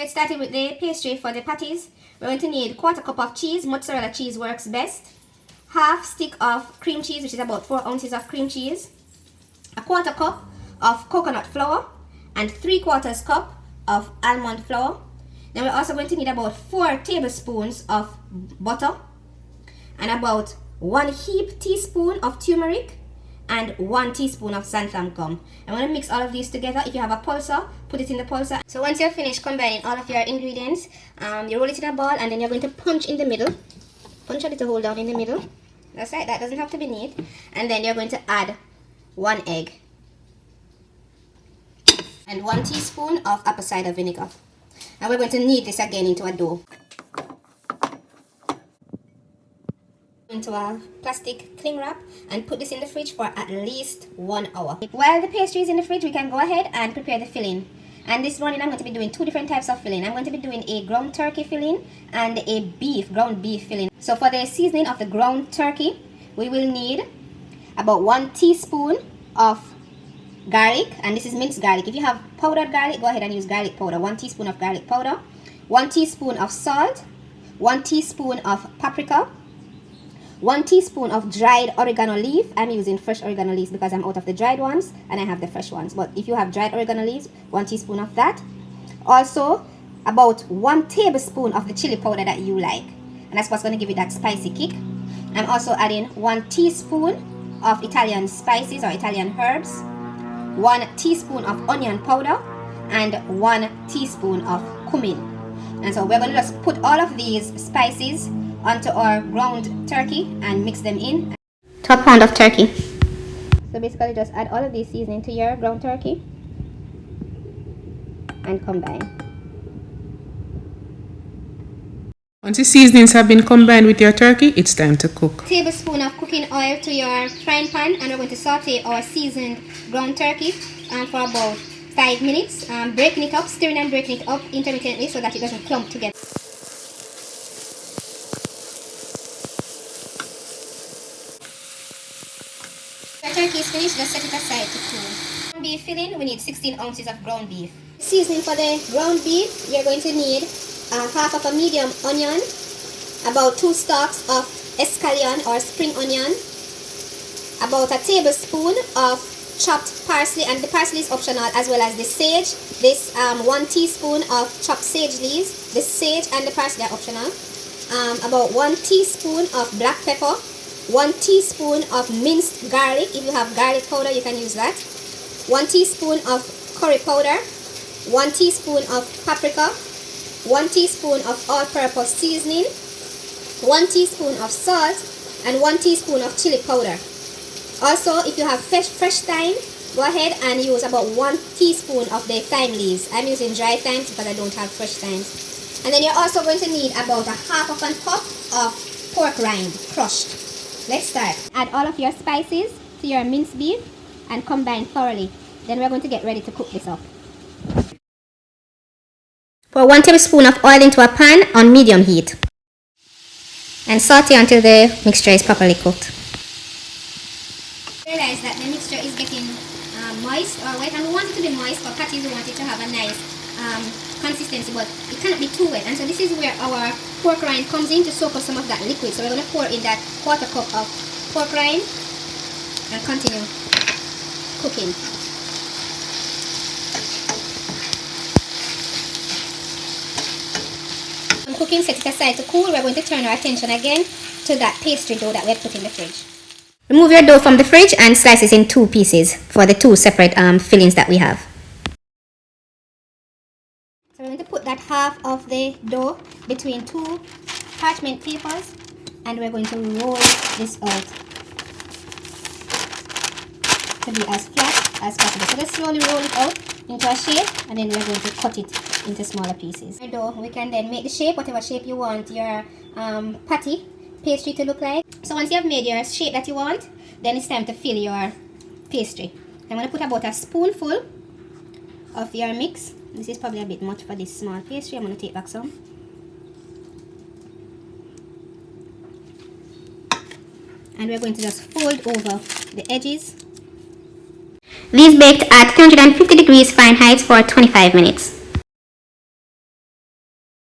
Get started with the pastry for the patties. We're going to need 1/4 cup of cheese. Mozzarella cheese works best. Half stick of cream cheese, which is about 4 ounces of cream cheese. 1/4 cup of coconut flour and 3/4 cup of almond flour. Then we're also going to need about 4 tablespoons of butter and about 1 heaped teaspoon of turmeric and 1 teaspoon of xanthan gum. I'm going to mix all of these together. If you have a pulser, put it in the pulser. So once you're finished combining all of your ingredients, you roll it in a ball and then you're going to punch in the middle. Punch a little hole down in the middle. That's right, that doesn't have to be neat. And then you're going to add 1 egg and 1 teaspoon of apple cider vinegar. And we're going to knead this again into a dough. Into a plastic cling wrap and put this in the fridge for at least 1 hour. While the pastry is in the fridge, we can go ahead and prepare the filling. And this morning I'm going to be doing 2 different types of filling. I'm going to be doing a ground turkey filling and a ground beef filling. So for the seasoning of the ground turkey, we will need about 1 teaspoon of garlic, and this is minced garlic. If you have powdered garlic, go ahead and use garlic powder. 1 teaspoon of garlic powder, 1 teaspoon of salt, 1 teaspoon of paprika, 1 teaspoon of dried oregano leaf. I'm using fresh oregano leaves because I'm out of the dried ones and I have the fresh ones. But if you have dried oregano leaves, 1 teaspoon of that. Also, about 1 tablespoon of the chili powder that you like. And that's what's going to give it that spicy kick. I'm also adding 1 teaspoon of Italian spices or Italian herbs, 1 teaspoon of onion powder, and 1 teaspoon of cumin. And so we're going to just put all of these spices onto our ground turkey and mix them in. 1 pound of turkey. So basically just add all of these seasoning to your ground turkey and combine. Once the seasonings have been combined with your turkey, it's time to cook. Tablespoon of cooking oil to your frying pan, and we're going to saute our seasoned ground turkey for about 5 minutes, breaking it up, stirring and breaking it up intermittently so that it doesn't clump together. Turkey is finished, just set it aside to cool. Ground beef filling, we need 16 ounces of ground beef. Seasoning for the ground beef, you're going to need half of a medium onion, about 2 stalks of escallion or spring onion, about a tablespoon of chopped parsley, and the parsley is optional, as well as the sage. This 1 teaspoon of chopped sage leaves. The sage and the parsley are optional. About 1 teaspoon of black pepper, 1 teaspoon of minced garlic. If you have garlic powder, you can use that. 1 teaspoon of curry powder, 1 teaspoon of paprika, 1 teaspoon of all-purpose seasoning, 1 teaspoon of salt, and 1 teaspoon of chili powder. Also, if you have fresh thyme, go ahead and use about 1 teaspoon of the thyme leaves. I'm using dry thyme because I don't have fresh thyme. And then you're also going to need about 1/2 cup of pork rind, crushed. Let's start. Add all of your spices to your minced beef and combine thoroughly. Then we're going to get ready to cook this up. Pour 1 tablespoon of oil into a pan on medium heat and saute until the mixture is properly cooked. Realize that the mixture is getting moist or wet, and we want it to be moist. For patties, we want it to have a nice consistency, but it cannot be too wet. And so this is where our pork rind comes in to soak up some of that liquid. So we're going to pour in that 1/4 cup of pork rind and continue cooking. When cooking, set it aside to cool. We're going to turn our attention again to that pastry dough that we had put in the fridge. Remove your dough from the fridge and slice it in 2 pieces for the 2 separate fillings that we have. So we're going to put that half of the dough between 2 parchment papers and we're going to roll this out to be as flat as possible. So just slowly roll it out into a shape and then we're going to cut it into smaller pieces. Dough, we can then make the shape, whatever shape you want your patty pastry to look like. So once you have made your shape that you want, then it's time to fill your pastry. I'm going to put about a spoonful of your mix. This is probably a bit much for this small pastry. I'm going to take back some. And we're going to just fold over the edges. These baked at 350 degrees Fahrenheit for 25 minutes.